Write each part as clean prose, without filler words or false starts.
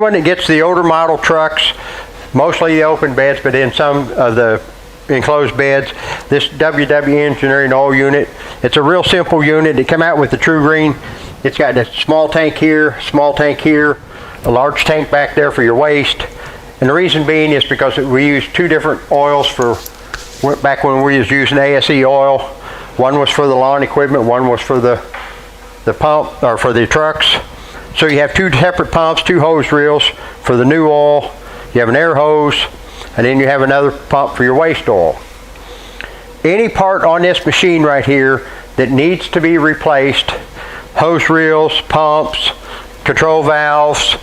When it gets the older model trucks, mostly the open beds, but in some of the enclosed beds, this WW Engineering oil unit, it's a real simple unit. It came out with the True Green. It's got a small tank here, a large tank back there for your waste. And the reason being is because we use two different oils for, back when we was using ASE oil. One was for the lawn equipment, one was for the pump, or for the trucks. So you have two separate pumps, two hose reels for the new oil. You have an air hose, and then you have another pump for your waste oil. Any part on this machine right here that needs to be replaced, hose reels, pumps, control valves,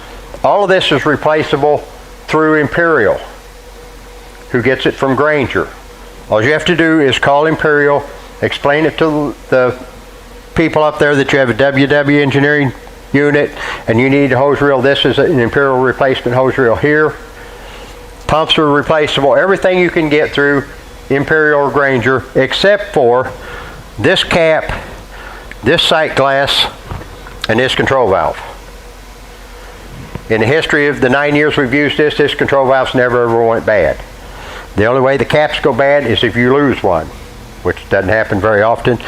all of this is replaceable through Imperial, who gets it from Grainger. All you have to do is call Imperial, explain it to the people up there that you have a WW Engineering unit and you need a hose reel. This is an Imperial replacement hose reel here. Pumps are replaceable. Everything you can get through Imperial or Grainger, except for this cap, this sight glass, and this control valve. In the history of the 9 years we've used this control valve's never ever went bad. The only way the caps go bad is if you lose one, which doesn't happen very often.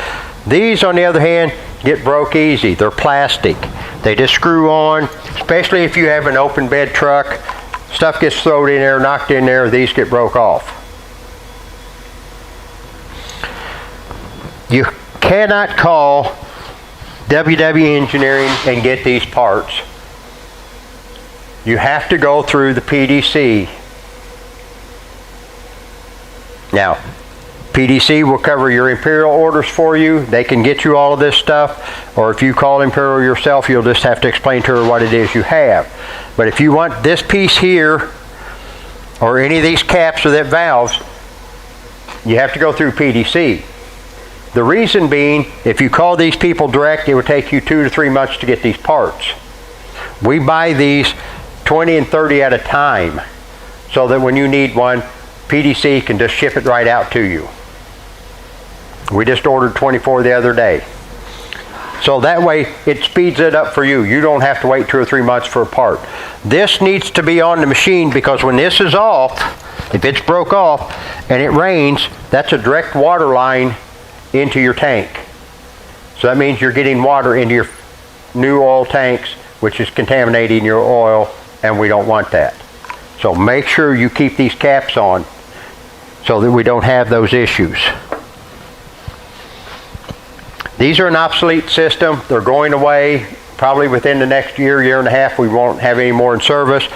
These, on the other hand, get broke easy. They're plastic. They just screw on, especially if you have an open bed truck. Stuff gets thrown in there, knocked in there, these get broke off. You cannot call WW Engineering and get these parts. You have to go through the PDC. Now, PDC will cover your Imperial orders for you. They can get you all of this stuff, or if you call Imperial yourself, you'll just have to explain to her what it is you have. But if you want this piece here, or any of these caps or that valves, you have to go through PDC. The reason being, if you call these people direct, it would take you 2 to 3 months to get these parts. We buy these 20 and 30 at a time, so that when you need one, PDC can just ship it right out to you. We just ordered 24 the other day. So that way it speeds it up for you. You don't have to wait 2 or 3 months for a part. This needs to be on the machine because when this is off, if it's broke off and it rains, that's a direct water line into your tank. So that means you're getting water into your new oil tanks, which is contaminating your oil, and we don't want that. So make sure you keep these caps on so that we don't have those issues. These are an obsolete system. They're going away. Probably within the next year, year and a half, we won't have any more in service.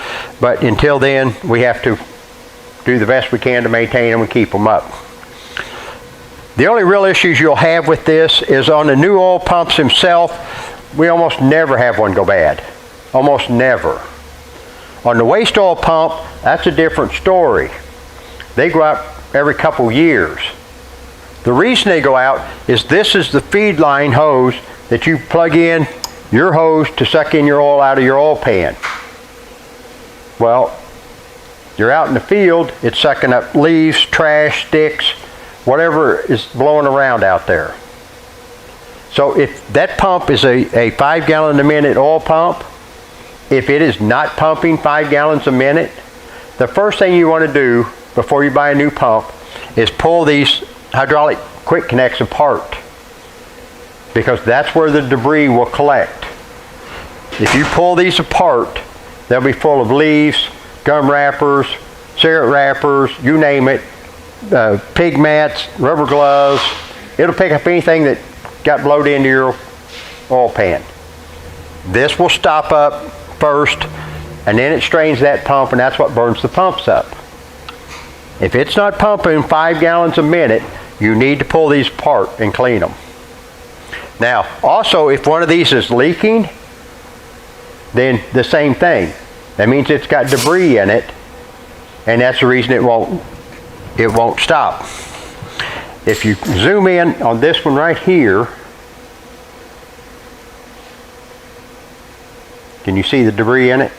But until then, we have to do the best we can to maintain them and keep them up. The only real issues you'll have with this is on the new oil pumps themselves. We almost never have one go bad. Almost never. On the waste oil pump, that's a different story. They go out every couple years. The reason they go out is this is the feed line hose that you plug in your hose to suck in your oil out of your oil pan. Well, you're out in the field, it's sucking up leaves, trash, sticks, whatever is blowing around out there. So if that pump is a 5 gallon a minute oil pump, if it is not pumping 5 gallons a minute, the first thing you want to do before you buy a new pump is pull these hydraulic quick connects apart, because that's where the debris will collect. If you pull these apart, they'll be full of leaves, gum wrappers, cigarette wrappers, you name it, pig mats, rubber gloves. It'll pick up anything that got blowed into your oil pan. This will stop up first, and then it strains that pump, and that's what burns the pumps up. If it's not pumping 5 gallons a minute, you need to pull these apart and clean them. Now, also, if one of these is leaking, then the same thing. That means it's got debris in it, and that's the reason it won't stop. If you zoom in on this one right here, can you see the debris in it?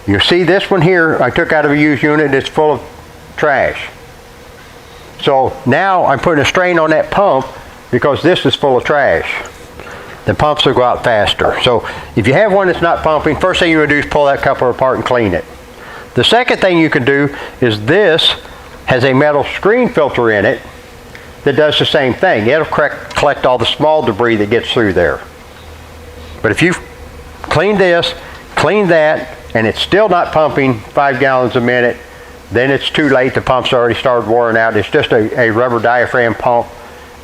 You see this one here, I took out of a used unit, it's full of trash. So now I'm putting a strain on that pump because this is full of trash. The pumps will go out faster. So if you have one that's not pumping, first thing you would do is pull that coupler apart and clean it. The second thing you can do is this has a metal screen filter in it that does the same thing. It'll collect all the small debris that gets through there. But if you clean this, clean that, and it's still not pumping 5 gallons a minute, then it's too late. The pump's already started wearing out. It's just a rubber diaphragm pump,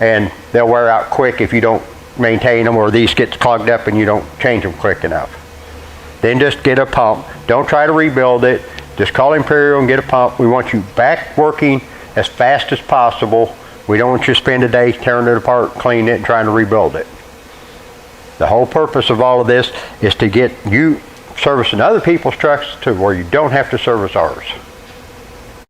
and they'll wear out quick if you don't maintain them, or these get clogged up and you don't change them quick enough. Then just get a pump. Don't try to rebuild it. Just call Imperial and get a pump. We want you back working as fast as possible. We don't want you to spend a day tearing it apart, cleaning it, and trying to rebuild it. The whole purpose of all of this is to get you servicing other people's trucks to where you don't have to service ours.